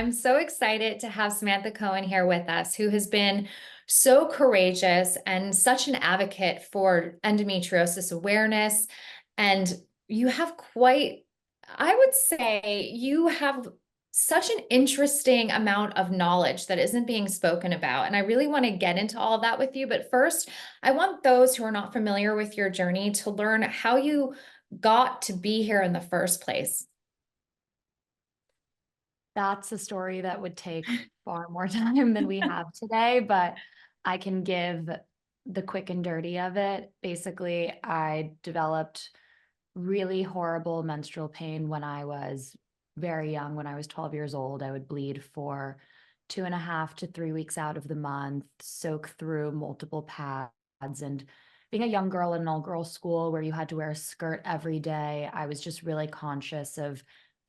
I'm so excited to have Samantha Cohen here with us, who has been so courageous and such an advocate for endometriosis awareness. And you have quite, I would say, you have such an interesting amount of knowledge that isn't being spoken about. And I really want to get into all of that with you. But first, I want those who are not familiar with your journey to learn how you got to be here in the first place. That's a story that would take far more time than we have today, but I can give the quick and dirty of it. Basically, I developed really horrible menstrual pain when I was very young. When I was 12 years old, I would bleed for 2.5 to 3 weeks out of the month, soak through multiple pads. And being a young girl in an all-girls school where you had to wear a skirt every day, I was just really conscious of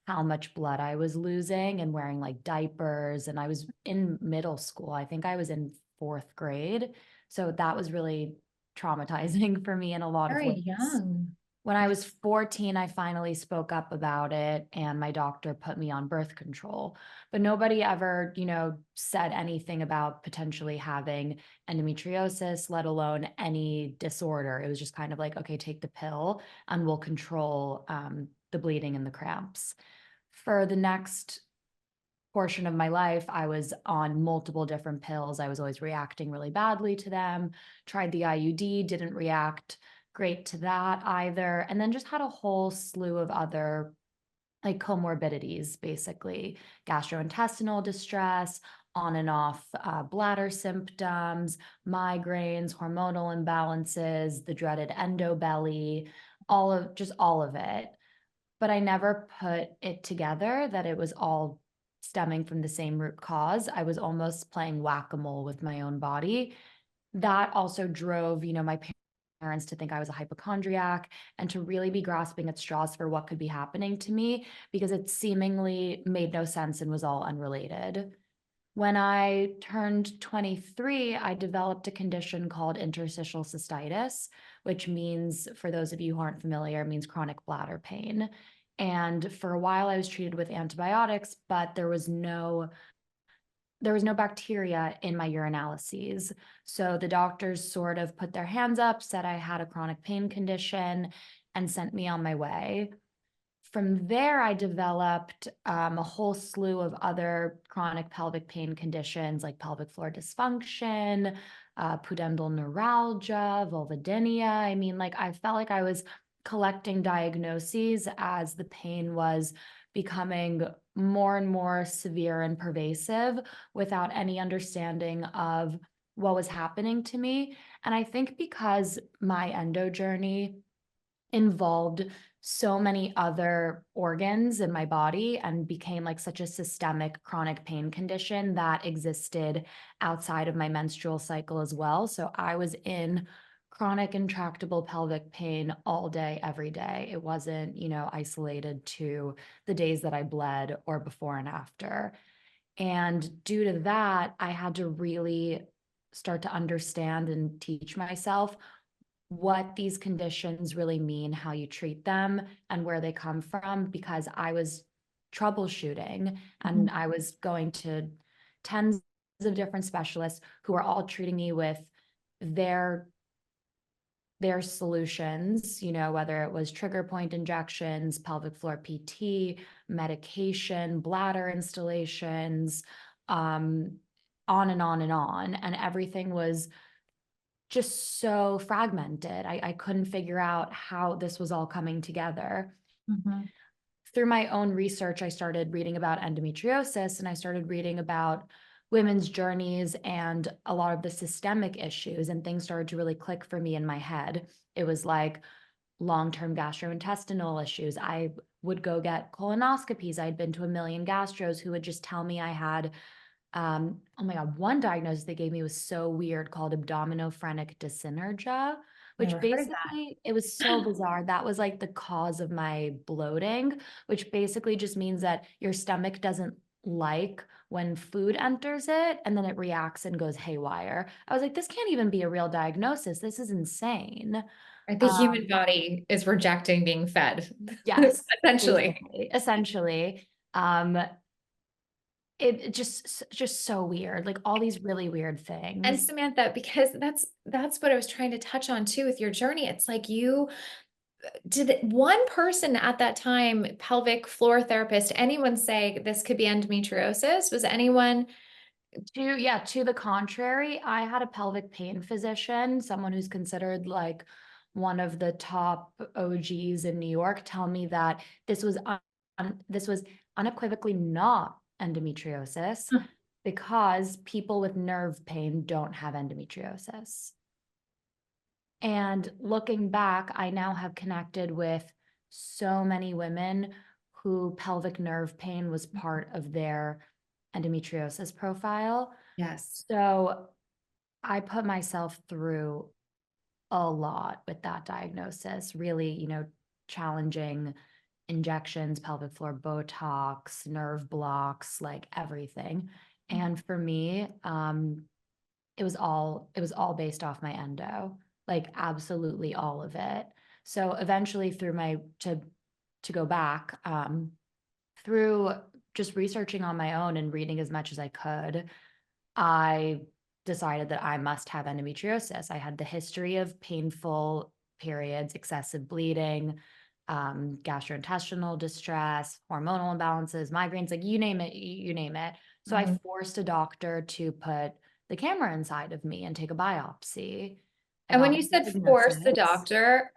how much blood I was losing and wearing like diapers. And I was in middle school. I think I was in fourth grade. So that was really traumatizing for me in a lot of Very ways. young. When I was 14, I finally spoke up about it, and my doctor put me on birth control. But nobody ever, said anything about potentially having endometriosis, let alone any disorder. It was just kind of like, okay, take the pill and we'll control the bleeding and the cramps. For the next portion of my life, I was on multiple different pills. I was always reacting really badly to them. Tried the IUD, didn't react great to that either. And then just had a whole slew of other like comorbidities, basically gastrointestinal distress, on and off bladder symptoms, migraines, hormonal imbalances, the dreaded endobelly, all of it. But I never put it together that it was all stemming from the same root cause. I was almost playing whack-a-mole with my own body. That also drove, my parents to think I was a hypochondriac and to really be grasping at straws for what could be happening to me because it seemingly made no sense and was all unrelated. When I turned 23, I developed a condition called interstitial cystitis, which means, for those of you who aren't familiar, means chronic bladder pain. And for a while I was treated with antibiotics, but there was no bacteria in my urinalyses. So the doctors sort of put their hands up, said I had a chronic pain condition, and sent me on my way. From there, I developed a whole slew of other chronic pelvic pain conditions like pelvic floor dysfunction, pudendal neuralgia, vulvodynia. I mean, like I felt like I was collecting diagnoses as the pain was becoming more and more severe and pervasive without any understanding of what was happening to me. And I think because my endo journey involved so many other organs in my body and became like such a systemic chronic pain condition that existed outside of my menstrual cycle as well. So I was in chronic intractable pelvic pain all day, every day. It wasn't, isolated to the days that I bled or before and after. And due to that, I had to really start to understand and teach myself what these conditions really mean, how you treat them, and where they come from, because I was troubleshooting and I was going to tens of different specialists who were all treating me with their solutions, whether it was trigger point injections, pelvic floor PT, medication, bladder installations, on and on and on. And everything was just so fragmented. I couldn't figure out how this was all coming together. Mhm. Through my own research, I started reading about endometriosis and I started reading about women's journeys and a lot of the systemic issues, and things started to really click for me in my head. It was like long-term gastrointestinal issues. I would go get colonoscopies. I'd been to a million gastros who would just tell me I had oh my God, one diagnosis they gave me was so weird, called abdominophrenic dyssynergia, which Never heard that. basically, it was so bizarre. That was like the cause of my bloating, which basically just means that your stomach doesn't like when food enters it and then it reacts and goes haywire. I was like, this can't even be a real diagnosis. This is insane. Right, the human Um, body is rejecting being fed, yes, essentially. basically, essentially. Um, it just so weird, like all these really weird And things. Samantha, because that's what I was trying to touch on too with your journey. It's like you did one person at that time, pelvic floor therapist, anyone say this could be endometriosis? Was anyone? To the contrary, I had a pelvic pain physician, someone who's considered like one of the top OGs in New York, tell me that this was unequivocally not endometriosis because people with nerve pain don't have endometriosis. And looking back, I now have connected with so many women who pelvic nerve pain was part of their endometriosis profile. Yes. So I put myself through a lot with that diagnosis, really, challenging injections, pelvic floor Botox, nerve blocks, like everything. And for me, it was all based off my endo, like absolutely all of it. So eventually through my to go back, through just researching on my own and reading as much as I could, I decided that I must have endometriosis. I had the history of painful periods, excessive bleeding, gastrointestinal distress, hormonal imbalances, migraines, like you name it, you name it. So I Mhm. forced a doctor to put the camera inside of me and take a biopsy. I And when got you the said force the diagnosis. doctor,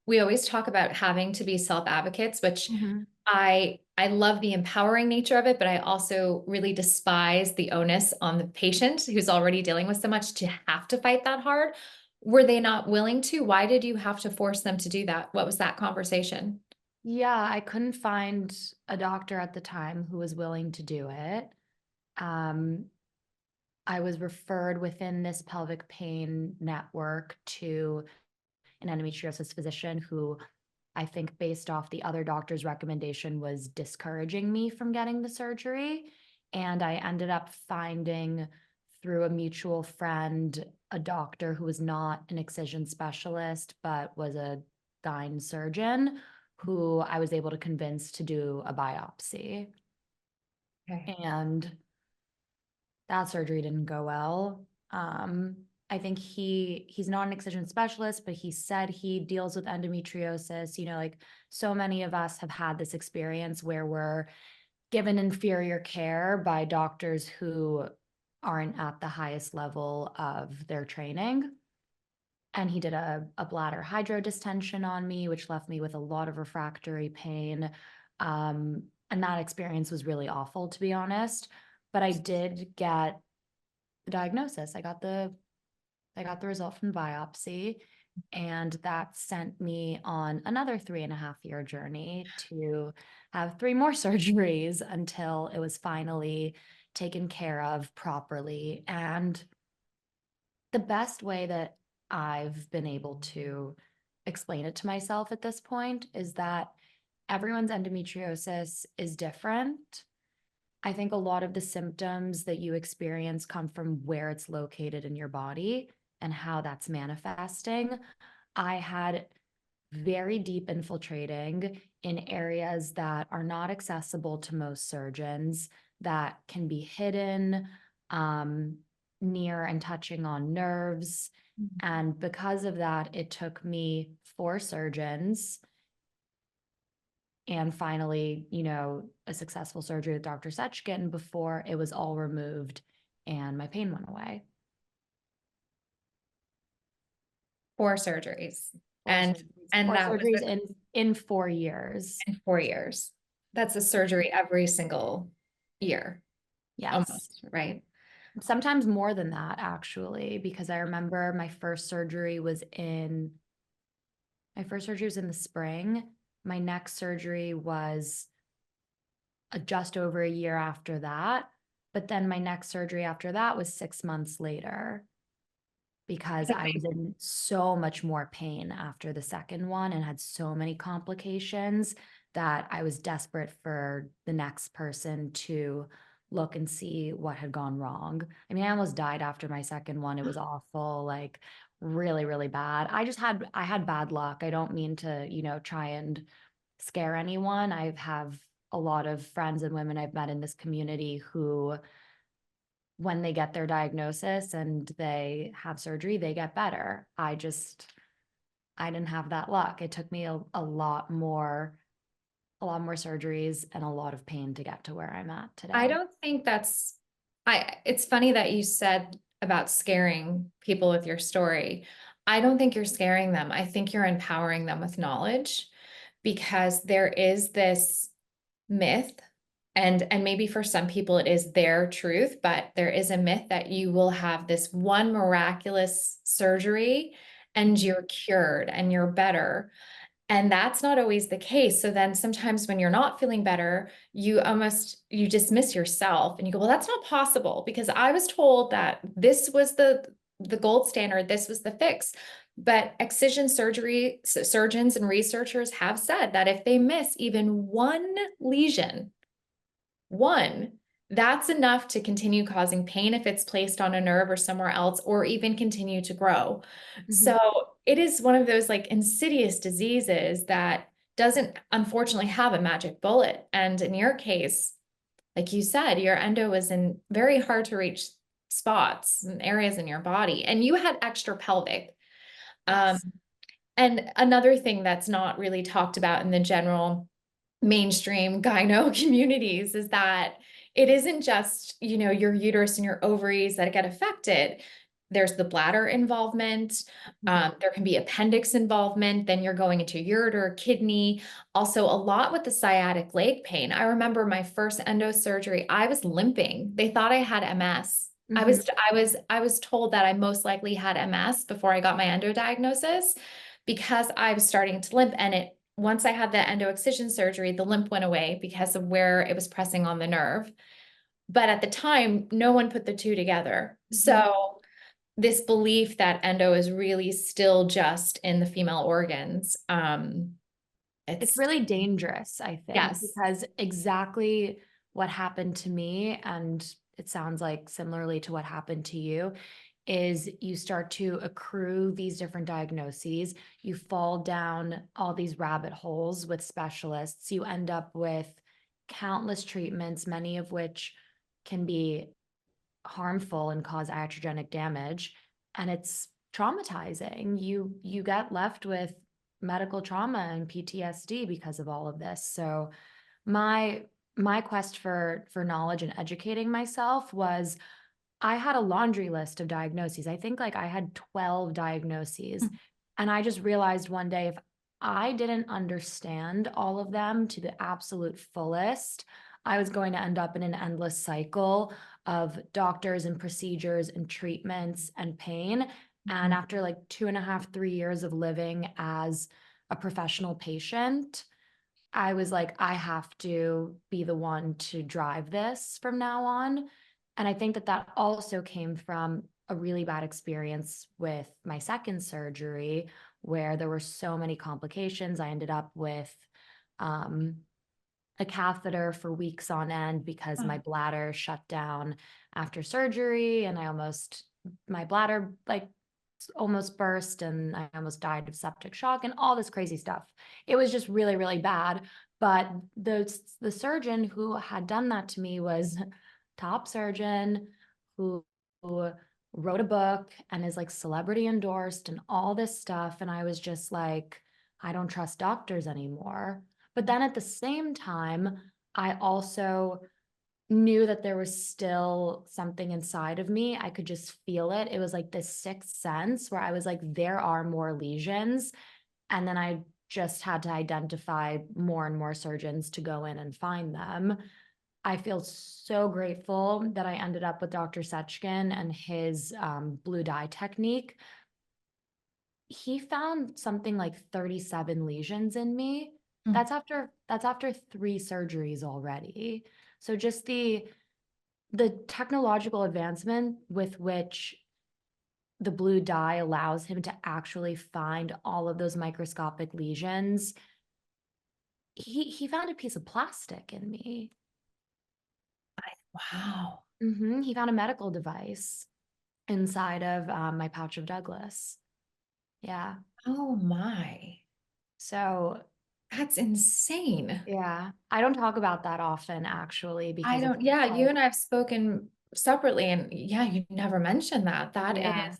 we always talk about having to be self-advocates, which Mhm. I love the empowering nature of it, but I also really despise the onus on the patient who's already dealing with so much to have to fight that hard. Were they not willing to? Why did you have to force them to do that? What was that conversation? Yeah, I couldn't find a doctor at the time who was willing to do it. Um, I was referred within this pelvic pain network to an endometriosis physician who I think based off the other doctor's recommendation was discouraging me from getting the surgery. And I ended up finding through a mutual friend a doctor who was not an excision specialist, but was a gyne surgeon who I was able to convince to do a biopsy. Okay. And that surgery didn't go well. I think he's not an excision specialist, but he said he deals with endometriosis. Like so many of us have had this experience where we're given inferior care by doctors who aren't at the highest level of their training. And he did a bladder hydrodistension on me, which left me with a lot of refractory pain. And that experience was really awful, to be honest. But I did get the diagnosis. I got the result from the biopsy, and that sent me on another 3.5 year journey to have three more surgeries until it was finally taken care of properly. And the best way that I've been able to explain it to myself at this point is that everyone's endometriosis is different. I think a lot of the symptoms that you experience come from where it's located in your body and how that's manifesting. I had very deep infiltrating in areas that are not accessible to most surgeons, that can be hidden, um, near and touching on nerves. And because of that, it took me four surgeons and finally, a successful surgery with Dr. Setchkin before it was all removed and my pain went away. Four surgeries. Four And surgeries, and four that was surgeries in 4 years. in 4 years. That's a surgery every single year, Yes. almost, right? Sometimes more than that, actually, because I remember my first surgery was in the spring. My next surgery was just over a year after that. But then my next surgery after that was 6 months later because I was in so much more pain after the second one and had so many complications that I was desperate for the next person to look and see what had gone wrong. I mean, I almost died after my second one. It was awful, like really, really bad. I had bad luck. I don't mean to, try and scare anyone. I have a lot of friends and women I've met in this community who, when they get their diagnosis and they have surgery, they get better. I didn't have that luck. It took me a lot more surgeries and a lot of pain to get to where I'm at I today. don't think that's, it's funny that you said about scaring people with your story. I don't think you're scaring them. I think you're empowering them with knowledge, because there is this myth, and maybe for some people it is their truth, but there is a myth that you will have this one miraculous surgery and Mhm. you're cured and you're better. And that's not always the case. So then sometimes when you're not feeling better, you dismiss yourself and you go, well, that's not possible because I was told that this was the gold standard, this was the fix. But excision surgery surgeons and researchers have said that if they miss even one lesion, one, that's enough to continue causing pain if it's placed on a nerve or somewhere else, or even continue to grow. Mhm. So it is one of those like insidious diseases that doesn't unfortunately have a magic bullet. And in your case, like you said, your endo was in very hard to reach spots and areas in your body, and you had extra pelvic. Um, Yes. and another thing that's not really talked about in the general mainstream gyno communities is that it isn't just, your uterus and your ovaries that get affected. There's the bladder involvement. Mhm. There can be appendix involvement. Then you're going into ureter, kidney. Also, a lot with the sciatic leg pain. I remember my first endo surgery. I was limping. They thought I had MS. I Mhm. was I was told that I most likely had MS before I got my endo diagnosis, because I was starting to limp, and it once I had the endo excision surgery, the limp went away because of where it was pressing on the nerve. But at the time, no one put the two together. Mhm. So this belief that endo is really still just in the female organs, It's it's really dangerous, I think, yes. because exactly what happened to me, and it sounds like similarly to what happened to you, is you start to accrue these different diagnoses. You fall down all these rabbit holes with specialists. You end up with countless treatments, many of which can be harmful and cause iatrogenic damage, and it's traumatizing. You get left with medical trauma and PTSD because of all of this. So my my quest for knowledge and educating myself was, I had a laundry list of diagnoses. I think like I had 12 diagnoses. And I just realized one day, if I didn't understand all of them to the absolute fullest, I was going to end up in an endless cycle of doctors and procedures and treatments and pain. And Mhm. after like 2.5, 3 years of living as a professional patient, I was like, I have to be the one to drive this from now on. And I think that that also came from a really bad experience with my second surgery, where there were so many complications. I ended up with um, a catheter for weeks on end because my Oh, bladder shut down after surgery, and my bladder like almost burst, and I almost died of septic shock and all this crazy stuff. It was just really, really bad. But the surgeon who had done that to me was top surgeon who wrote a book and is like celebrity endorsed and all this stuff. And I was just like, I don't trust doctors anymore. But then at the same time, I also knew that there was still something inside of me. I could just feel it. It was like this sixth sense where I was like, there are more lesions. And then I just had to identify more and more surgeons to go in and find them. I feel so grateful that I ended up with Dr. Setchkin and his blue dye technique. He found something like 37 lesions in me. mm. That's after 3 surgeries already. So just the technological advancement with which the blue dye allows him to actually find all of those microscopic lesions. He found a piece of plastic in me. Wow. He found a medical device inside of my pouch of Douglas. Yeah. Oh my. So That's insane. Yeah, I don't talk about that often actually I because it's don't, yeah, you like, and I have spoken separately and yeah, you never mentioned that. That yeah, is,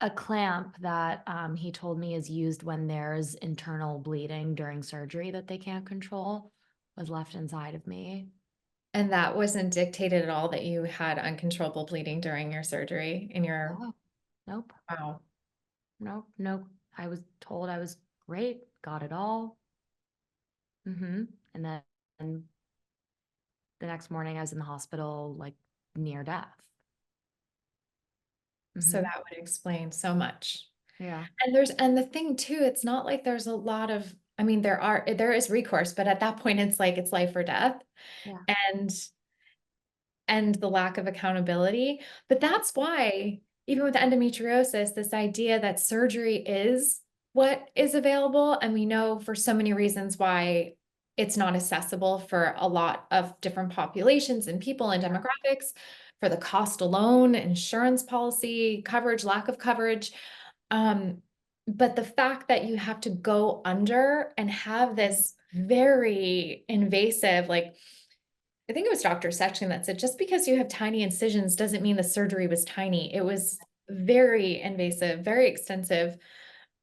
a clamp that he told me is used when there's internal bleeding during surgery that they can't control was left inside of me. and that wasn't dictated at all that you had uncontrollable bleeding during your surgery in your, Oh, nope, wow. nope, nope. I was told I was great, got it all. And then and the next morning I was in the hospital, like near death. So hmm that would explain so much. Yeah, And the thing too, it's not like there's a lot of, I mean, there is recourse, but at that point it's like it's life or death. yeah. And the lack of accountability. But that's why, even with endometriosis, this idea that surgery is what is available. And we know for so many reasons why it's not accessible for a lot of different populations and people and Yeah. demographics, for the cost alone, insurance policy, coverage, lack of coverage. Um, but the fact that you have to go under and have this very invasive, like, I think it was Dr. Sachin that said, just because you have tiny incisions doesn't mean the surgery was tiny. It was very invasive, very extensive.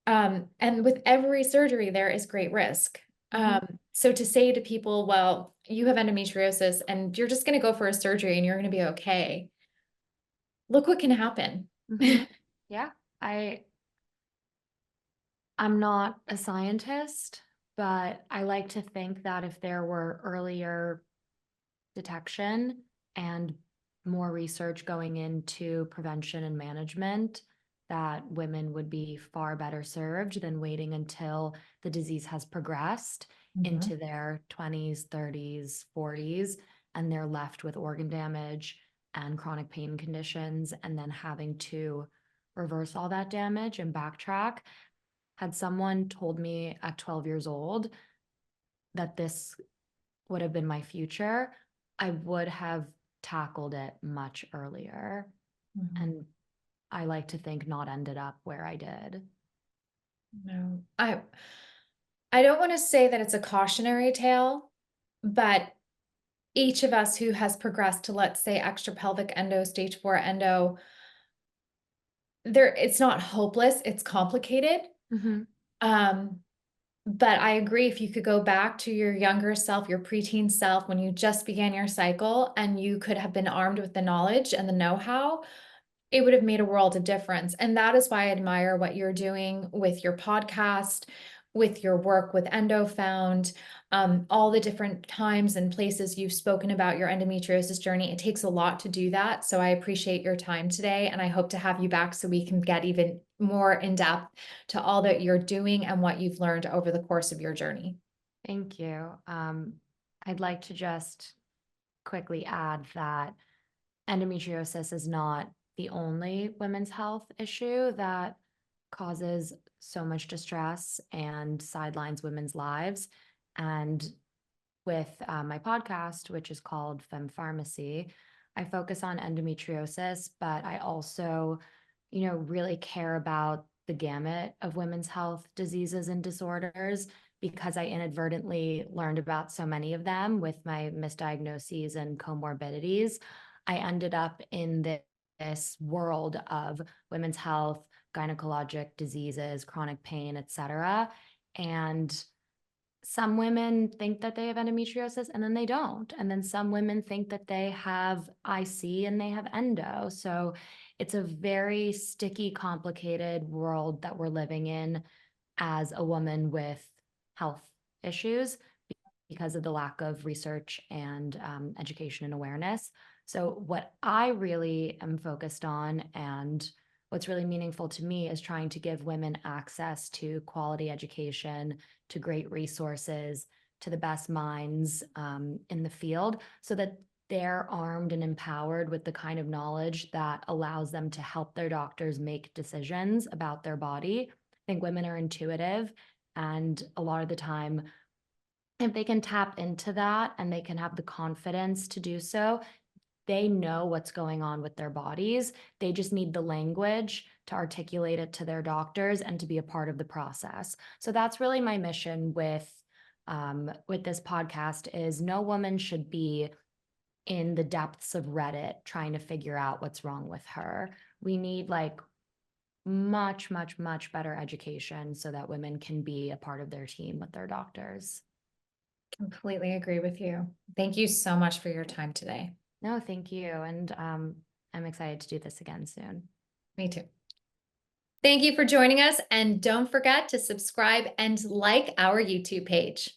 And with every surgery, there is great risk. hmm So to say to people, well, you have endometriosis and you're just going to go for a surgery and you're going to be okay. Look what can happen. hmm Yeah. I I'm not a scientist, but I like to think that if there were earlier detection and more research going into prevention and management, that women would be far better served than waiting until the disease has progressed Mhm. into their 20s, 30s, 40s, and they're left with organ damage and chronic pain conditions, and then having to reverse all that damage and backtrack. Had someone told me at 12 years old that this would have been my future, I would have tackled it much earlier. Mhm. And I like to think not ended up where I did. No, I don't want to say that it's a cautionary tale, but each of us who has progressed to, let's say, extra pelvic endo, stage 4 endo, it's not hopeless, it's complicated. hmm Um, but I agree, if you could go back to your younger self, your preteen self, when you just began your cycle and you could have been armed with the knowledge and the know-how, it would have made a world of difference. And that is why I admire what you're doing with your podcast, with your work with EndoFound, all the different times and places you've spoken about your endometriosis journey. It takes a lot to do that. So I appreciate your time today. And I hope to have you back so we can get even more in depth to all that you're doing and what you've learned over the course of your journey. Thank you. I'd like to just quickly add that endometriosis is not the only women's health issue that causes so much distress and sidelines women's lives. And with my podcast, which is called Femme Farmacy, I focus on endometriosis, but I also, really care about the gamut of women's health diseases and disorders because I inadvertently learned about so many of them with my misdiagnoses and comorbidities. I ended up in this world of women's health, gynecologic diseases, chronic pain, etc. And some women think that they have endometriosis and then they don't. And then some women think that they have IC and they have endo. So it's a very sticky, complicated world that we're living in as a woman with health issues because of the lack of research and education and awareness. So, what I really am focused on and what's really meaningful to me is trying to give women access to quality education, to great resources, to the best minds in the field so that they're armed and empowered with the kind of knowledge that allows them to help their doctors make decisions about their body. I think women are intuitive, and a lot of the time, if they can tap into that and they can have the confidence to do so, they know what's going on with their bodies. They just need the language to articulate it to their doctors and to be a part of the process. So that's really my mission with this podcast is no woman should be in the depths of Reddit trying to figure out what's wrong with her. We need like much, much, much better education so that women can be a part of their team with their doctors. Completely agree with you. Thank you so much for your time today. No, thank you. And I'm excited to do this again soon. Me too. Thank you for joining us, and don't forget to subscribe and like our YouTube page.